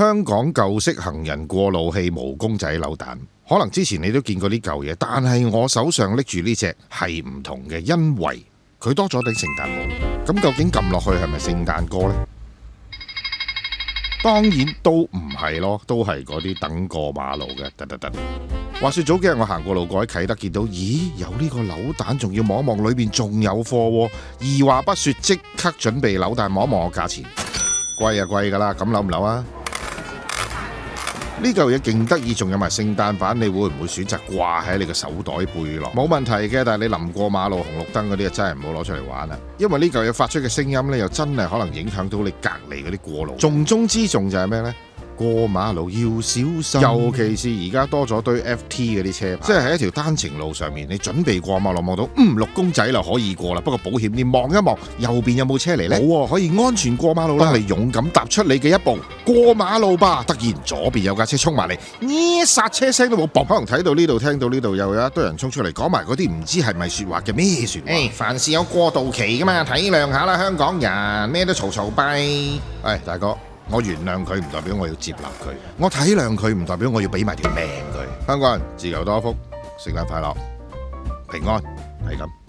香港舊式行人過路器毛公仔扭蛋，可能之前你都見過呢嚿嘢，但係我手上拎住呢隻係唔同嘅，因為佢多咗頂聖誕帽。咁究竟撳落去係咪聖誕歌呢？當然都唔係咯，都係嗰啲等過馬路嘅。話說早幾日我行過路過喺啟德，見到咦有呢個扭蛋，仲要望一望裏邊仲有貨喎。二話不說即刻準備扭蛋，望一望個價錢，貴啊貴㗎啦，咁扭唔扭啊？呢嚿嘢勁得意，仲有埋聖誕版，你會唔會選擇掛喺你個手袋背囊？冇問題嘅，但係你臨過馬路紅綠燈嗰啲真係唔好攞出嚟玩啦，因為呢嚿嘢發出嘅聲音呢，又真係可能影響到你隔離嗰啲過路。重中之重就係咩呢？過馬路要小心，尤其是而家多咗堆 FT 嗰啲車牌，即係喺一條單程路上面，你準備過馬路望到綠公仔啦，可以過啦。不過保險啲望一望右邊有冇車嚟呢？冇喎，可以安全過馬路啦。當你勇敢踏出你嘅一步，過馬路吧！突然左邊有架車衝埋嚟，剎車聲都冇噃。可能睇到呢度聽到呢度又有一堆人衝出嚟講埋嗰啲唔知係咪説話嘅咩説話。凡事有過渡期噶嘛，體諒下啦，香港人咩都嘈嘈閉。大哥。我原諒佢唔代表我要接納佢，我體諒佢唔代表我要俾埋條命佢。香港人自由多福，聖誕快樂，平安，係咁。